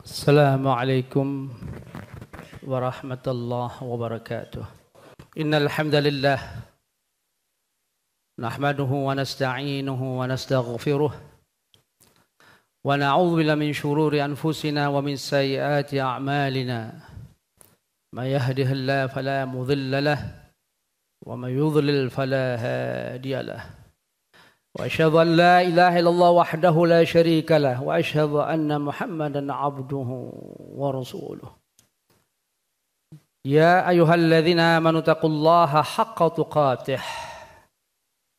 Assalamualaikum warahmatullahi wabarakatuh. Innal hamdalillah nahmaduhu wa nasta'inuhu wa nastaghfiruh wa na'udzu billahi min shururi anfusina wa min sayyiati a'malina. May yahdihillahu fala mudilla lahu wa may yudlil fala hadiya lahu. وأشهد أن لا إله إلا الله وحده لا شريك له وأشهد أن محمدا عبده ورسوله يا أيها الذين آمنوا اتقوا الله حق تقاته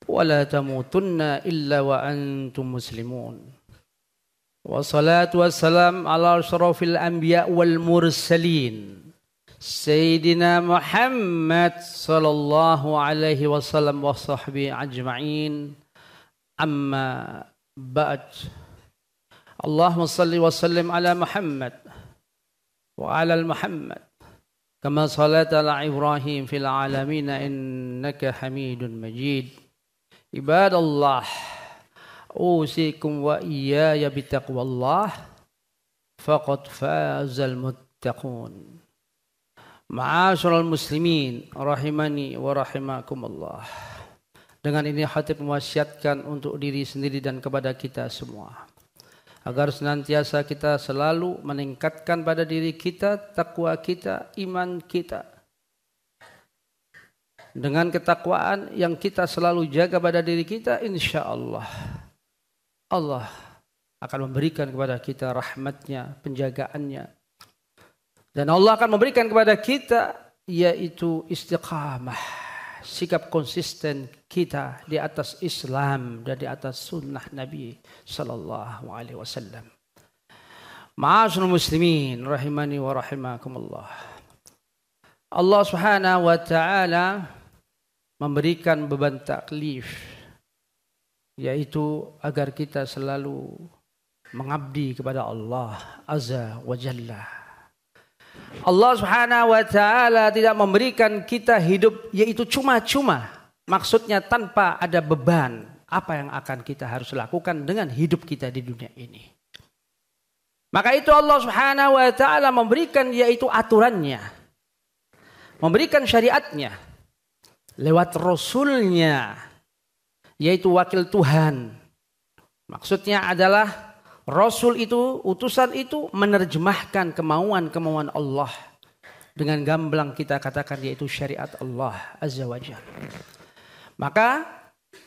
ولا تموتن إلا وأنتم مسلمون والصلاة والسلام على أشرف الأنبياء والمرسلين سيدنا محمد صلى الله عليه وسلم وصحبه أجمعين أما بعد اللهم صل وسلم على محمد وعلى محمد كما صليت على إبراهيم في العالمين إنك حميد مجيد عباد الله أوصيكم وإياي بتقوى الله فقد فاز المتقون معاشر المسلمين رحمني ورحمكم الله. Dengan ini khatib mewasiatkan untuk diri sendiri dan kepada kita semua, agar senantiasa kita selalu meningkatkan pada diri kita, takwa kita, iman kita. Dengan ketakwaan yang kita selalu jaga pada diri kita, insya Allah Allah akan memberikan kepada kita rahmatnya, penjagaannya. Dan Allah akan memberikan kepada kita yaitu istiqamah, sikap konsisten kita di atas Islam dan di atas sunnah Nabi sallallahu alaihi wasallam. Ma'asyiral muslimin rahimani wa rahimakumullah. Allah Subhanahu wa taala memberikan beban taklif, yaitu agar kita selalu mengabdi kepada Allah azza wa jalla. Allah Subhanahu wa taala tidak memberikan kita hidup yaitu cuma-cuma. Maksudnya tanpa ada beban apa yang akan kita harus lakukan dengan hidup kita di dunia ini. Maka itu Allah Subhanahu wa taala memberikan yaitu aturannya. Memberikan syariatnya lewat rasulnya yaitu wakil Tuhan. Maksudnya adalah Rasul itu, utusan itu menerjemahkan kemauan-kemauan Allah. Dengan gamblang kita katakan yaitu syariat Allah Azza wa Jalla. Maka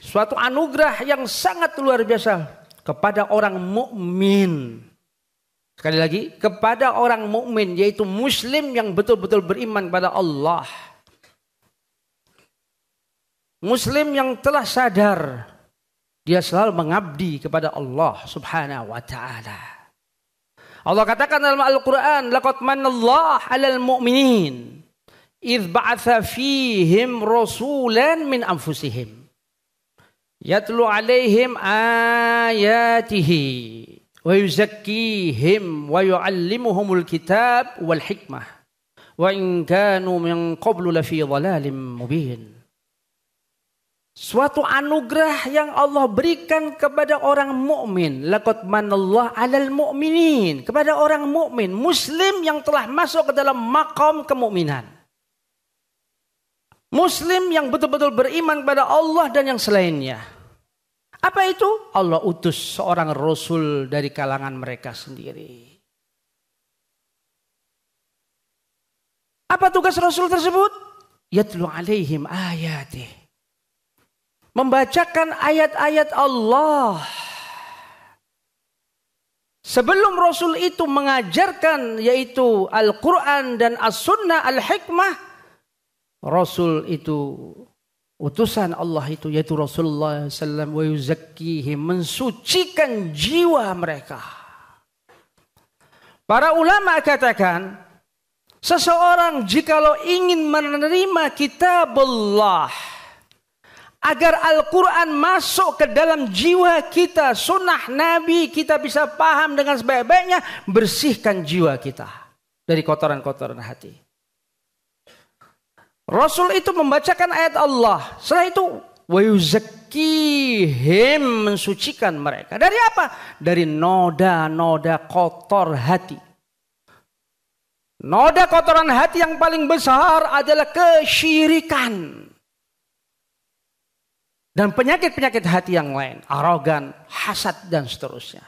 suatu anugerah yang sangat luar biasa kepada orang mukmin. Sekali lagi, kepada orang mukmin yaitu muslim yang betul-betul beriman kepada Allah. Muslim yang telah sadar dia selalu mengabdi kepada Allah Subhanahu wa taala. Allah katakan dalam Al-Qur'an, laqad manallahu 'alal mu'minin idz ba'atsa fihim rasulan min anfusihim yatlu 'alaihim ayatihi wa yuzakkihim wa yu'allimuhumul kitab wal hikmah wa in kanu min qablu lafi dhalalin mubin. Suatu anugerah yang Allah berikan kepada orang mukmin. Laqad manallahu 'alal mu'minin, kepada orang mukmin, muslim yang telah masuk ke dalam maqam kemukminan. Muslim yang betul-betul beriman kepada Allah dan yang selainnya. Apa itu? Allah utus seorang rasul dari kalangan mereka sendiri. Apa tugas rasul tersebut? Yatlu 'alaihim ayatihi, membacakan ayat-ayat Allah. Sebelum Rasul itu mengajarkan yaitu Al-Quran dan As-Sunnah Al-Hikmah, Rasul itu utusan Allah itu yaitu Rasulullah SAW wa yuzakkihim, mensucikan jiwa mereka. Para ulama katakan, seseorang jikalau ingin menerima kitabullah, agar Al-Quran masuk ke dalam jiwa kita, sunnah Nabi kita bisa paham dengan sebaik-baiknya, bersihkan jiwa kita dari kotoran-kotoran hati. Rasul itu membacakan ayat Allah. Setelah itu, wa yuzakkihim, mensucikan mereka. Dari apa? Dari noda-noda kotor hati. Noda kotoran hati yang paling besar adalah kesyirikan. Dan penyakit-penyakit hati yang lain. Arogan, hasad, dan seterusnya.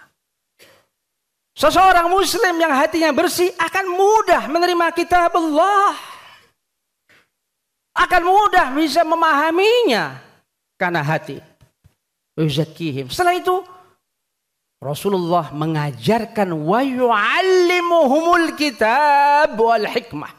Seseorang muslim yang hatinya bersih akan mudah menerima kitab Allah. Akan mudah bisa memahaminya. Karena hati. Yuzakihim. Setelah itu Rasulullah mengajarkan wa yu'allimuhumul kitab wal hikmah.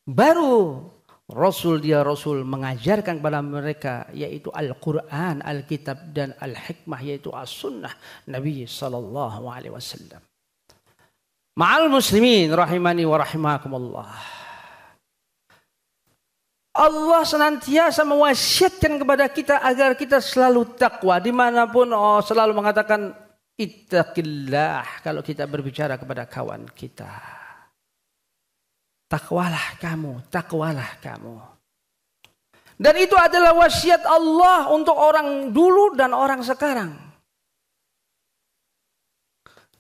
Baru Rasul mengajarkan kepada mereka yaitu Al-Quran, Al-Kitab dan Al-Hikmah yaitu As-Sunnah Nabi sallallahu alaihi wasallam. Ma'al muslimin rahimani wa rahimakumullah. Allah senantiasa mewasiatkan kepada kita agar kita selalu takwa dimanapun selalu mengatakan ittaqillah kalau kita berbicara kepada kawan kita. Takwalah kamu, takwalah kamu. Dan itu adalah wasiat Allah untuk orang dulu dan orang sekarang.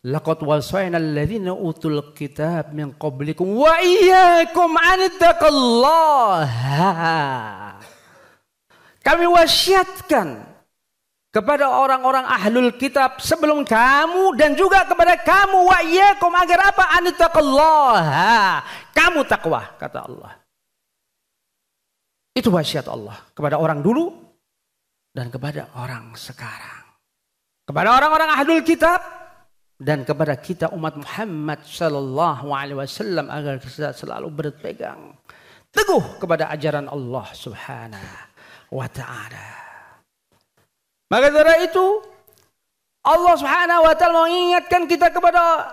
Laqad wasayna alladhina utul kitab min qablikum wa iyyakum an taqullaha. Kami wasiatkan kepada orang-orang ahlul kitab sebelum kamu dan juga kepada kamu wa iyyakum agar apa? An taqullaha. Kamu takwa, kata Allah. Itu wasiat Allah kepada orang dulu dan kepada orang sekarang. Kepada orang-orang ahlul kitab dan kepada kita umat Muhammad sallallahu alaihi wasallam agar kita selalu berpegang teguh kepada ajaran Allah Subhanahu wa taala. Maka dari itu Allah Subhanahu wa taala mengingatkan kita kepada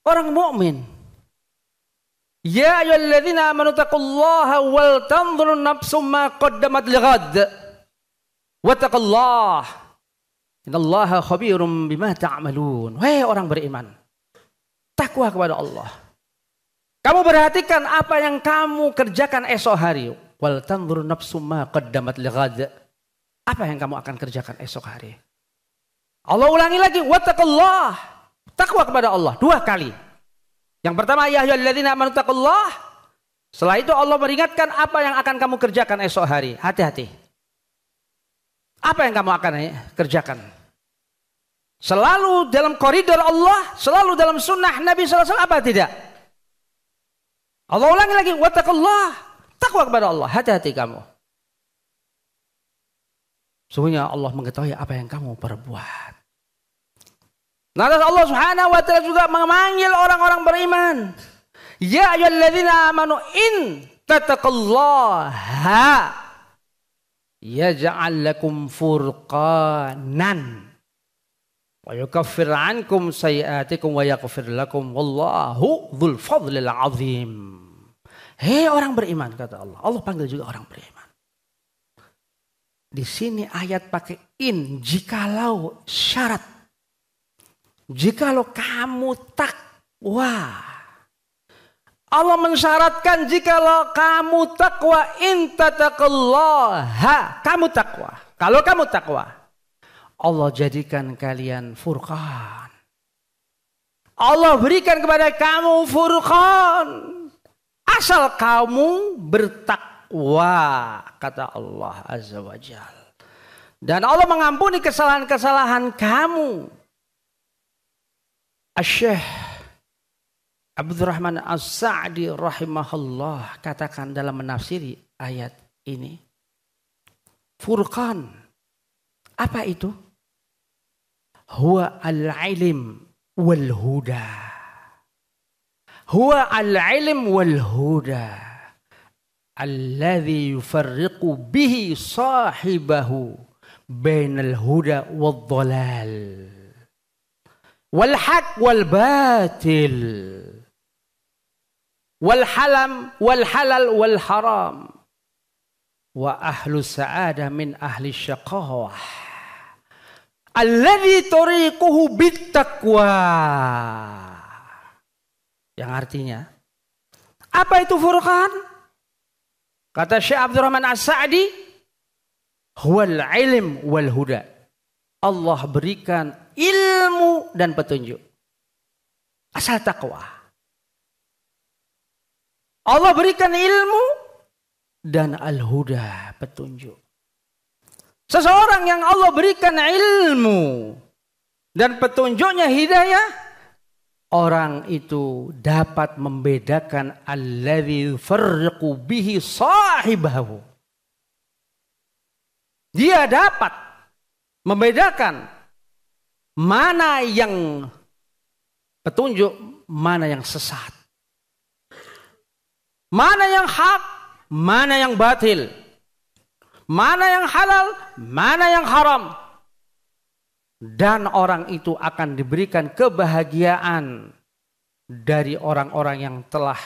orang mukmin. Ya ayyuhalladzina amanu taqullaha wal tanzur nafsum ma qaddamat lighad. Wattaqullaha. Innallaha khabirum bima ta'malun. Wahai orang beriman, takwa kepada Allah. Kamu perhatikan apa yang kamu kerjakan esok hari. Wal tanzur nafsum ma qaddamat lighad. Apa yang kamu akan kerjakan esok hari? Allah ulangi lagi, wattaqullah. Takwa kepada Allah 2 kali. Yang pertama, ya ayyuhalladzina amanu taqullah. Setelah itu Allah meringatkan apa yang akan kamu kerjakan esok hari. Hati-hati. Apa yang kamu akan kerjakan? Selalu dalam koridor Allah, selalu dalam sunnah Nabi SAW apa tidak? Allah ulangi lagi, wattaqullah. Takwa kepada Allah, hati-hati kamu. Sungguhnya Allah mengetahui apa yang kamu perbuat. Nah, Allah Subhanahu wa taala juga memanggil orang-orang beriman. Ya ayyuhalladzina amanu in tattaqullaha yaj'al lakum furqanan wa yukaffir 'ankum sayi'atikum wa yaghfir lakum wallahu dzul fadlil 'azim. Hei orang beriman, kata Allah. Allah panggil juga orang beriman. Di sini ayat pakai in, jikalau syarat. Jikalau kamu takwa. Allah mensyaratkan jikalau kamu takwa, in tattaqullaha, kamu takwa. Kalau kamu takwa, Allah jadikan kalian furqan. Allah berikan kepada kamu furqan. Asal kamu bertakwa, kata Allah Azza wa Jalla. Dan Allah mengampuni kesalahan-kesalahan kamu. Asy-Syaikh Abdurrahman As-Sa'di rahimahullah katakan dalam menafsiri ayat ini, furqan, apa itu? Huwa al-ilm wal huda. Huwa al-ilm wal huda alladhi yufarriqu bihi sahibahu bainal huda wad dhalal. Wal haq wal batil wal halam wal halal wal haram wa ahlu sa'adah min ahli syaqawah alladhi tariquhu bittaqwa. Yang artinya apa itu furqan? Kata Syekh Abdurrahman As-Sa'di, huwal ilm wal huda. Allah berikan ilmu dan petunjuk. Asal takwa. Allah berikan ilmu dan al-huda, petunjuk. Seseorang yang Allah berikan ilmu dan petunjuknya hidayah, orang itu dapat membedakan alladzi yufarriqu bihi sahibahu. Dia dapat membedakan mana yang petunjuk, mana yang sesat. Mana yang hak, mana yang batil. Mana yang halal, mana yang haram. Dan orang itu akan diberikan kebahagiaan dari orang-orang yang telah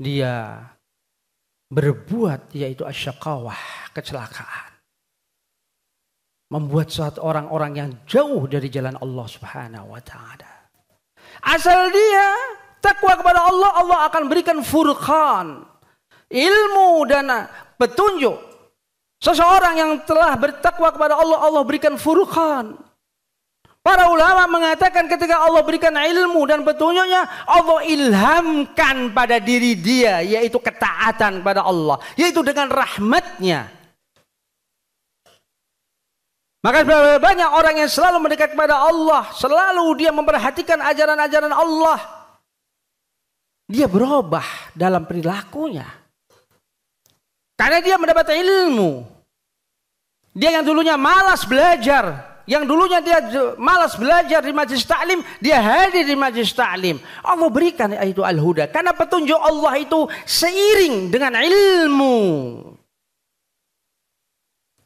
dia berbuat, yaitu asyaqawah, kecelakaan. Membuat suatu orang-orang yang jauh dari jalan Allah Subhanahu wa ta'ala. Asal dia takwa kepada Allah, Allah akan berikan furqan, ilmu dan petunjuk. Seseorang yang telah bertakwa kepada Allah, Allah berikan furqan. Para ulama mengatakan ketika Allah berikan ilmu dan petunjuknya, Allah ilhamkan pada diri dia, yaitu ketaatan kepada Allah, yaitu dengan rahmatnya. Maka banyak orang yang selalu mendekat kepada Allah, selalu dia memperhatikan ajaran-ajaran Allah. Dia berubah dalam perilakunya. Karena dia mendapat ilmu. Dia yang dulunya malas belajar, yang dulunya dia malas belajar di majlis taklim, dia hadir di majlis taklim. Allah berikan itu al-huda. Karena petunjuk Allah itu seiring dengan ilmu.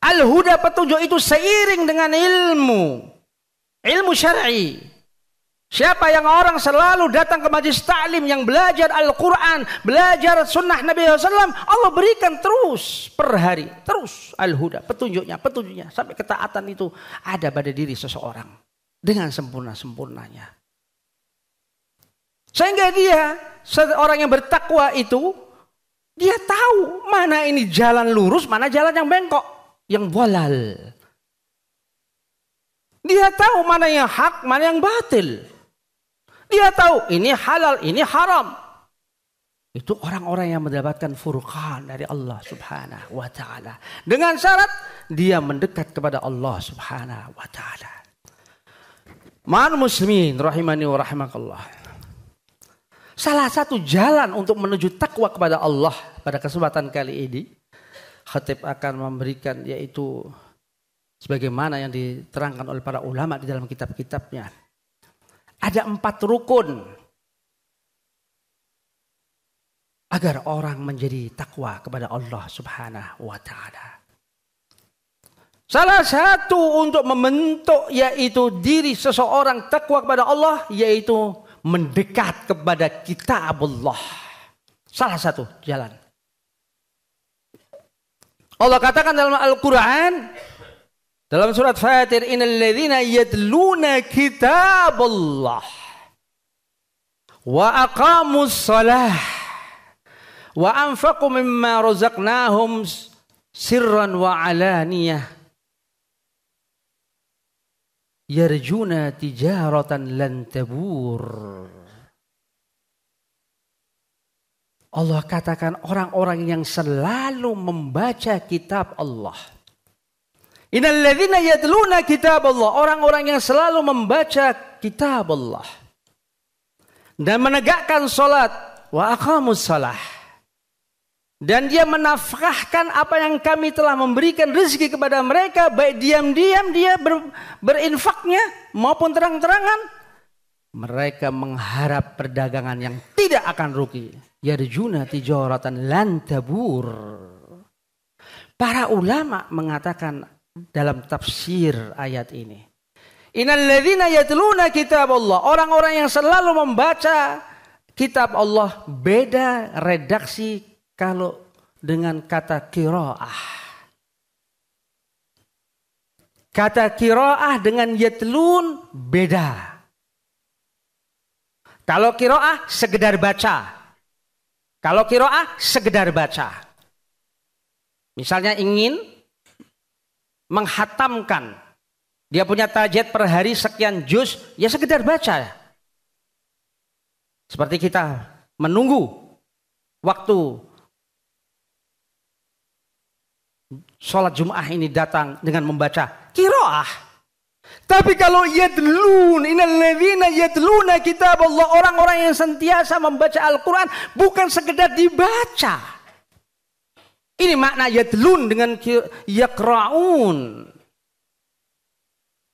Al-huda, petunjuk itu seiring dengan ilmu. Ilmu syar'i. Siapa yang orang selalu datang ke majlis taklim yang belajar Al-Quran, belajar sunnah Nabi SAW, Allah berikan terus per hari, terus al-huda, petunjuknya, sampai ketaatan itu ada pada diri seseorang dengan sempurna-sempurnanya. Sehingga dia, seorang yang bertakwa itu, dia tahu mana ini jalan lurus, mana jalan yang bengkok, yang bolal. Dia tahu mana yang hak, mana yang batil. Dia tahu ini halal, ini haram. Itu orang-orang yang mendapatkan furqan dari Allah Subhanahu wa ta'ala. Dengan syarat dia mendekat kepada Allah Subhanahu wa ta'ala. Ma'al muslimin rahimani wa rahimakallah. Salah satu jalan untuk menuju takwa kepada Allah pada kesempatan kali ini, khatib akan memberikan, yaitu sebagaimana yang diterangkan oleh para ulama di dalam kitab-kitabnya. Ada 4 rukun agar orang menjadi takwa kepada Allah Subhanahu wa ta'ala. Salah satu untuk membentuk yaitu diri seseorang takwa kepada Allah, yaitu mendekat kepada kitabullah. Salah satu jalan. Allah katakan dalam Al-Quran, dalam surat Fatir, innal ladzina yatluna kitaballah wa aqamus shalah wa anfaqu mimma razaqnahum sirran wa alaniyah yarjuna tijaratan lan tabur. Allah katakan orang-orang yang selalu membaca kitab Allah. Innal ladzina yatluna kitab Allah, orang-orang yang selalu membaca kitab Allah dan menegakkan salat, wa aqamus shalah, dan dia menafkahkan apa yang kami telah memberikan rezeki kepada mereka, baik diam-diam dia berinfaknya maupun terang-terangan. Mereka mengharap perdagangan yang tidak akan rugi. Yarjuna tijaratan lan tabur. Para ulama mengatakan dalam tafsir ayat ini, innal ladzina yatluna kitab Allah, orang-orang yang selalu membaca kitab Allah. Beda redaksi kalau dengan kata qiraah. Kata qiraah dengan yatlun beda. Kalau qiraah sekedar baca. Kalau qiraah sekedar baca. Misalnya ingin menghatamkan, dia punya target per hari sekian juz, ya sekedar baca. Seperti kita menunggu waktu sholat Jum'ah ini datang dengan membaca qiraah. Tapi kalau yadlun, innalladzina yadluna kitab Allah, orang-orang yang sentiasa membaca Al-Quran bukan sekedar dibaca. Ini makna yadlun dengan yaqra'un.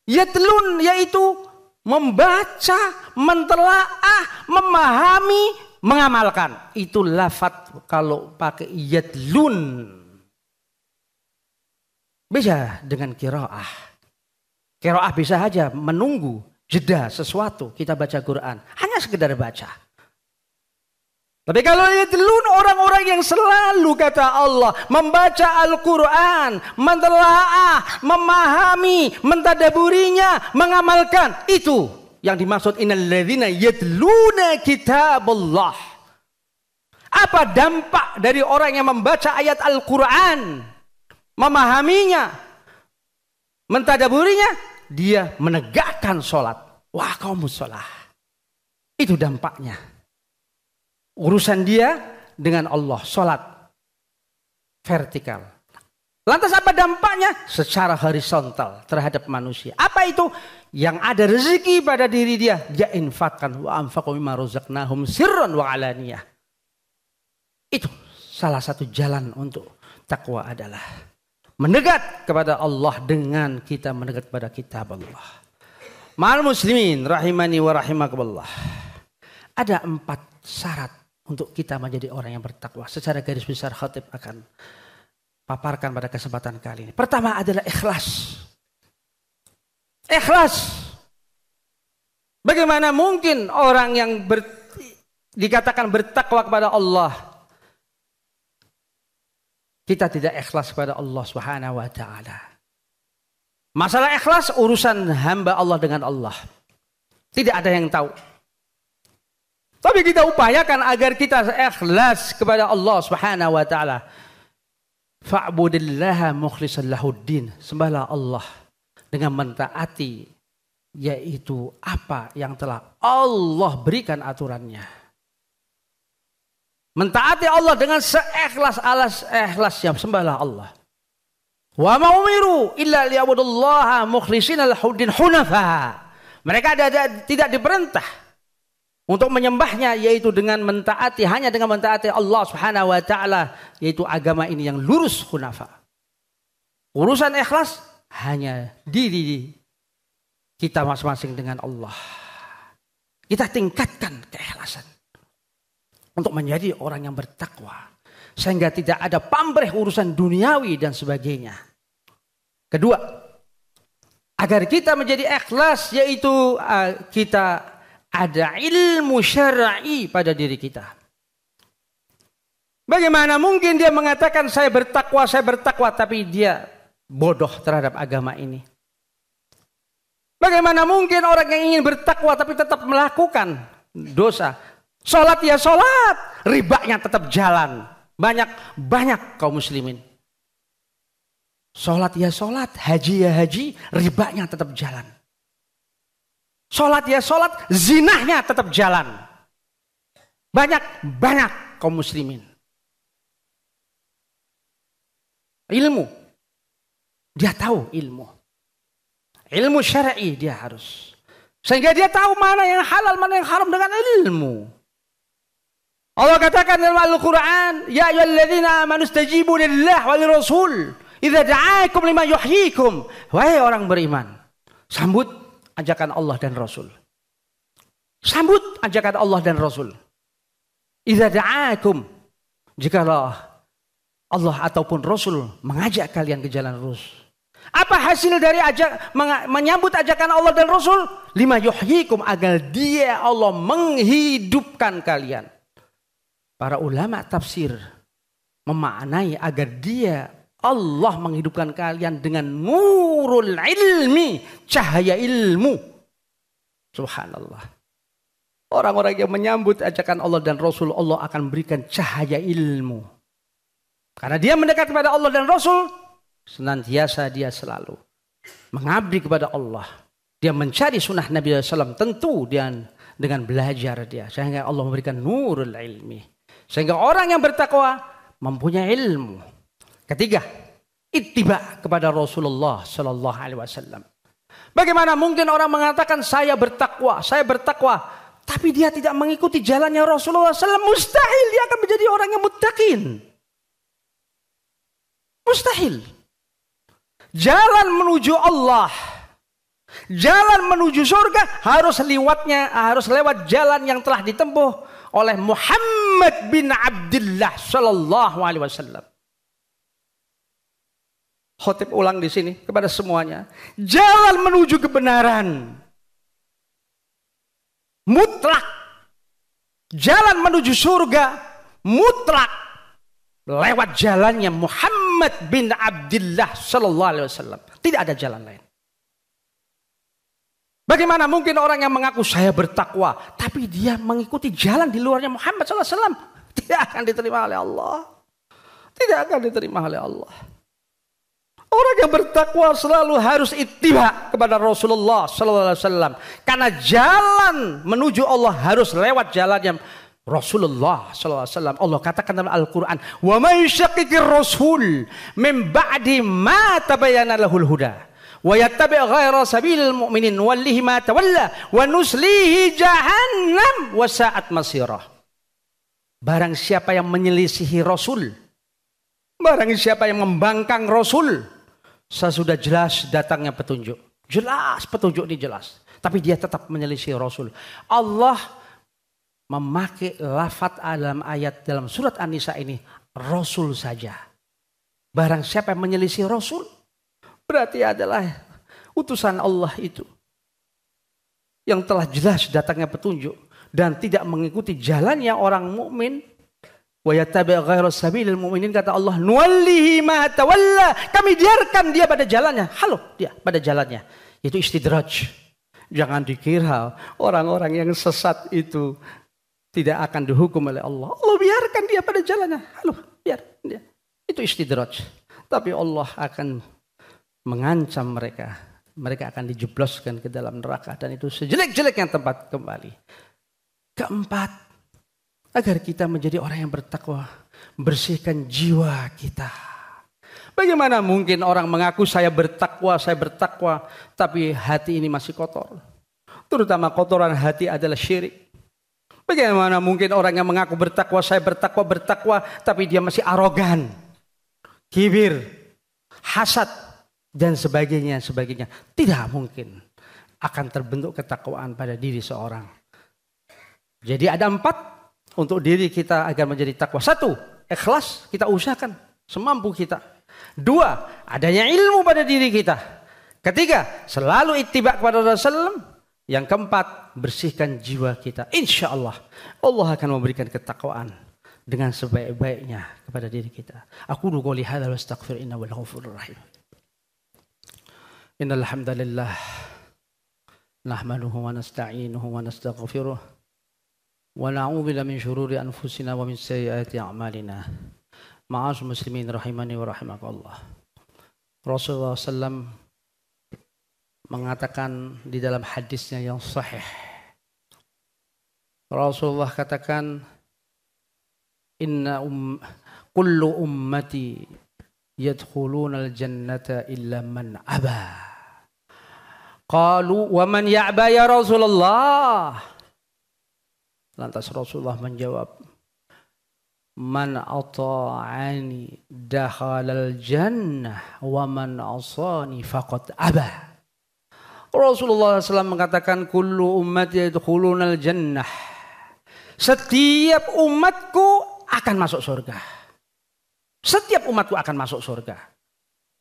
Yadlun yaitu membaca, mentelaah, memahami, mengamalkan. Itu lafaz kalau pakai yadlun. Beda dengan qiraah. Qiraah bisa saja menunggu jeda sesuatu kita baca Quran. Hanya sekedar baca. Tapi kalau yadlun, orang-orang yang selalu kata Allah membaca Al-Quran, mentelaah, memahami, mentadaburinya, mengamalkan. Itu yang dimaksud innalladzina yadluna kitaballah. Apa dampak dari orang yang membaca ayat Al-Quran, memahaminya, mentadaburinya? Dia menegakkan sholat. Wah, qamus sholah. Itu dampaknya. Urusan dia dengan Allah, sholat vertikal. Lantas apa dampaknya? Secara horizontal terhadap manusia. Apa itu? Yang ada rezeki pada diri dia, dia infakkan. Wa anfaqu mimma razaqnahum sirran wa alaniyah. Itu salah satu jalan untuk takwa adalah mendekat kepada Allah dengan kita mendekat kepada kitab Allah. Ma'al muslimin rahimani wa rahimakumullah. Ada 4 syarat untuk kita menjadi orang yang bertakwa. Secara garis besar khatib akan paparkan pada kesempatan kali ini. Pertama adalah ikhlas. Ikhlas. Bagaimana mungkin orang yang dikatakan bertakwa kepada Allah, kita tidak ikhlas kepada Allah Subhanahu wa taala. Masalah ikhlas urusan hamba Allah dengan Allah. Tidak ada yang tahu. Tapi kita upayakan agar kita ikhlas kepada Allah Subhanahu wa taala. Fa'budillaha mukhlishan lahuddin. Sembahlah Allah dengan mentaati yaitu apa yang telah Allah berikan aturannya. Mentaati Allah dengan seikhlas-ikhlasnya, sembahlah Allah. Wa ma umiru illa liya'budullaha mukhlishina lahuddin hunafa. Mereka tidak diperintah untuk menyembahnya yaitu dengan mentaati, hanya dengan mentaati Allah Subhanahu wa taala, yaitu agama ini yang lurus hunafa. Urusan ikhlas hanya diri kita masing-masing dengan Allah. Kita tingkatkan keikhlasan untuk menjadi orang yang bertakwa sehingga tidak ada pamrih urusan duniawi dan sebagainya. Kedua, agar kita menjadi ikhlas yaitu kita ada ilmu syar'i pada diri kita. Bagaimana mungkin dia mengatakan saya bertakwa, tapi dia bodoh terhadap agama ini? Bagaimana mungkin orang yang ingin bertakwa tapi tetap melakukan dosa? Sholat ya sholat, ribanya tetap jalan. Banyak kaum muslimin. Sholat ya sholat, haji ya haji, ribanya tetap jalan. Sholat ya sholat, zinahnya tetap jalan. Banyak kaum muslimin. Ilmu. Dia tahu ilmu. Ilmu syar'i dia harus. Sehingga dia tahu mana yang halal, mana yang haram dengan ilmu. Allah katakan dalam Al-Quran, Ya ayyuhalladzina amanu istajibu lillah wa lirrasul idza da'akum lima yuhyikum. Wahai orang beriman, sambut ajakan Allah dan Rasul. Sambut ajakan Allah dan Rasul. Idza da'akum, jikalau Allah ataupun Rasul mengajak kalian ke jalan lurus. Apa hasil dari menyambut ajakan Allah dan Rasul? Lima yuhyikum, agar dia Allah menghidupkan kalian. Para ulama tafsir memaknai agar dia Allah menghidupkan kalian dengan nurul ilmi, cahaya ilmu. Subhanallah. Orang-orang yang menyambut ajakan Allah dan Rasul, Allah akan berikan cahaya ilmu. Karena dia mendekat kepada Allah dan Rasul, senantiasa dia selalu mengabdi kepada Allah. Dia mencari sunnah Nabi SAW, tentu dia dengan belajar dia. Sehingga Allah memberikan nurul ilmi. Sehingga orang yang bertakwa mempunyai ilmu. Ketiga, ittiba kepada Rasulullah sallallahu alaihi wasallam. Bagaimana mungkin orang mengatakan saya bertakwa, tapi dia tidak mengikuti jalannya Rasulullah SAW? Mustahil dia akan menjadi orang yang muttaqin. Mustahil. Jalan menuju Allah, jalan menuju surga harus lewat jalan yang telah ditempuh oleh Muhammad bin Abdullah sallallahu alaihi wasallam. Khotib ulang di sini kepada semuanya. Jalan menuju kebenaran mutlak. Jalan menuju surga mutlak lewat jalannya Muhammad bin Abdullah sallallahu alaihi wasallam. Tidak ada jalan lain. Bagaimana mungkin orang yang mengaku saya bertakwa tapi dia mengikuti jalan di luarnya Muhammad sallallahu alaihi wasallam? Tidak akan diterima oleh Allah. Tidak akan diterima oleh Allah. Orang yang bertakwa selalu harus ittiba kepada Rasulullah sallallahu alaihi wasallam. Karena jalan menuju Allah harus lewat jalannya Rasulullah sallallahu alaihi wasallam. Allah katakan dalam Al-Qur'an, "Wa may yushaqiqir rasul min ba'di ma tabayyana lahul huda wa yattabi' ghaira sabilil mu'minin wallihi ma tawalla wa nuslihi jahannam wa sa'at masirah." Barang siapa yang menyelisihi Rasul, barang siapa yang membangkang Rasul, sesudah jelas datangnya petunjuk. Jelas petunjuk ini jelas. Tapi dia tetap menyelisih Rasul. Allah memakai lafaz dalam ayat dalam surat An-Nisa ini Rasul saja. Barang siapa yang menyelisih Rasul, berarti adalah utusan Allah itu. Yang telah jelas datangnya petunjuk. Dan tidak mengikuti jalannya orang mukmin. Wa yattabi' ghaira sabilil mu'minin, kata Allah, nuwallihi ma tawalla, kami biarkan dia pada jalannya. Dia pada jalannya. Itu istidraj. Jangan dikira orang-orang yang sesat itu tidak akan dihukum oleh Allah. Allah biarkan dia pada jalannya. Biar dia. Itu istidraj. Tapi Allah akan mengancam mereka. Mereka akan dijebloskan ke dalam neraka dan itu sejelek-jeleknya tempat kembali. Keempat, agar kita menjadi orang yang bertakwa, bersihkan jiwa kita. Bagaimana mungkin orang mengaku saya bertakwa, tapi hati ini masih kotor. Terutama kotoran hati adalah syirik. Bagaimana mungkin orang yang mengaku bertakwa, saya bertakwa, tapi dia masih arogan, kibir, hasad, dan sebagainya. Tidak mungkin akan terbentuk ketakwaan pada diri seorang. Jadi ada 4 untuk diri kita agar menjadi takwa. 1, ikhlas, kita usahakan semampu kita. 2, adanya ilmu pada diri kita. 3, selalu ittiba kepada Rasulullah. Yang 4, bersihkan jiwa kita. Insya Allah, Allah akan memberikan ketakwaan dengan sebaik-baiknya kepada diri kita. Aku qouli hadza wa astaghfir innahu wal ghafurur rahim. Innal hamdalillah nahmaduhu wa nasta'inuhu wa nastaghfiruh. Wa na'udzu billahi min syururi anfusina wa min sayyiati a'malina. Ma'asyiral muslimin rahimani wa rahimakallah. Rasulullah SAW mengatakan di dalam hadisnya yang sahih. Rasulullah katakan, kullu ummati yadkhuluna al-jannata illa man aba. Qalu wa man ya'ba ya Rasulullah? Lantas Rasulullah menjawab, man ata'ani dakhalal jannah wa man asani faqad aba. Rasulullah SAW mengatakan, kullu ummati yadkhulunal jannah. Setiap umatku akan masuk surga. Setiap umatku akan masuk surga.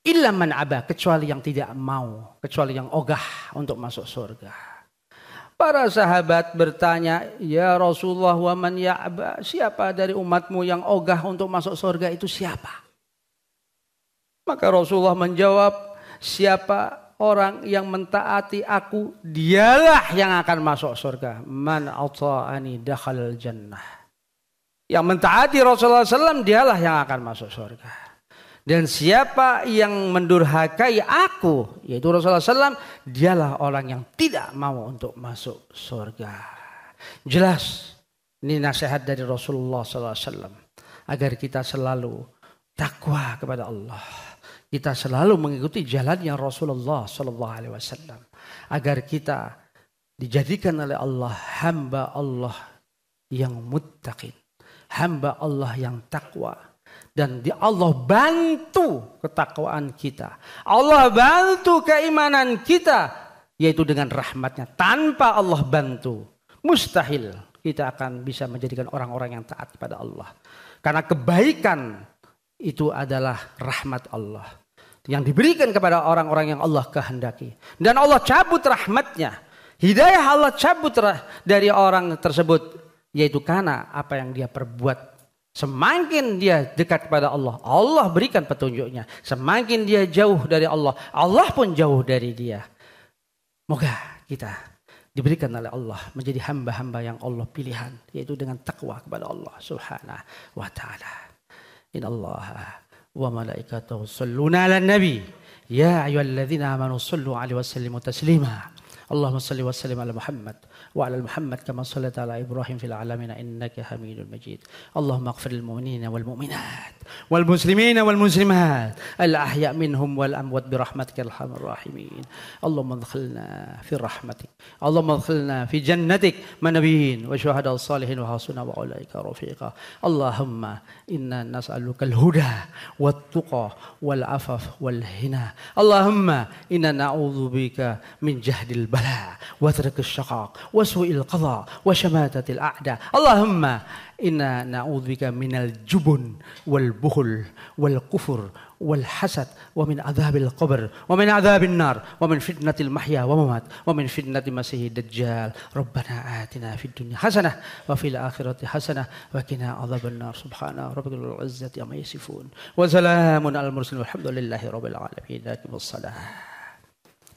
Illa man aba, kecuali yang tidak mau, kecuali yang ogah untuk masuk surga. Para sahabat bertanya, ya Rasulullah wa man ya'ba, siapa dari umatmu yang ogah untuk masuk surga itu siapa? Maka Rasulullah menjawab, siapa orang yang mentaati aku, dialah yang akan masuk surga. Man ata'ani dakhalal jannah. Yang mentaati Rasulullah SAW, dialah yang akan masuk surga. Dan siapa yang mendurhakai aku, yaitu Rasulullah SAW, dialah orang yang tidak mau untuk masuk surga. Jelas Ini nasihat dari Rasulullah SAW. Agar kita selalu takwa kepada Allah. Kita selalu mengikuti jalannya Rasulullah SAW. Agar kita dijadikan oleh Allah hamba Allah yang muttaqin. Hamba Allah yang takwa. Dan Allah bantu ketakwaan kita. Allah bantu keimanan kita. Yaitu dengan rahmatnya. Tanpa Allah bantu. Mustahil kita akan bisa menjadikan orang-orang yang taat kepada Allah. Karena kebaikan itu adalah rahmat Allah. Yang diberikan kepada orang-orang yang Allah kehendaki. Dan Allah cabut rahmatnya. Hidayah Allah cabut dari orang tersebut. Yaitu karena apa yang dia perbuat. Semakin dia dekat kepada Allah. Allah berikan petunjuknya. Semakin dia jauh dari Allah. Allah pun jauh dari dia. Moga kita diberikan oleh Allah menjadi hamba-hamba yang Allah pilihan, yaitu dengan takwa kepada Allah Subhanahu wa taala. Innallaha wa malaikatahu yusholluna 'alan nabi ya ayyuhalladzina amanu shallu 'alaihi wa sallimu taslima. Allahumma shalli wa sallim ala Muhammad wa ala Muhammad kama shallaita ala Ibrahim fil alamin innaka Hamidul Majid. Allahumma ighfir lil mu'minina wal mu'minat wal muslimina wal muslimat al ahya' minhum wal amwat bi rahmatikal arhamar rahimin. Allahumma adkhilna fi rahmatik. Allahumma adkhilna fi jannatik ma nabiyyin wa syuhada salihin wa hasuna wa ulaika rafiqa. Allahumma inna nas'aluka al huda wat tuqa wal afaf wal hina. Allahumma inna na'udzubika min jahdil bala wa tarkis syaqaq wa su'il qada wa shamatatil a'da. Allahumma inna na'udzubika minal jubun wal bukhul wal kufur wal hasad wa min adzabil qabr wa min adzabil nar wa min fitnatil mahya wa mamat wa min fitnatil masiihid dajjal. Rabbana atina fid dunya hasanah wa fil akhirati hasanah wa qina adzaban nar. Subhana rabbikal izzati amma yasifun wa salamun alal mursalin walhamdulillahi rabbil alamin. Wassalam.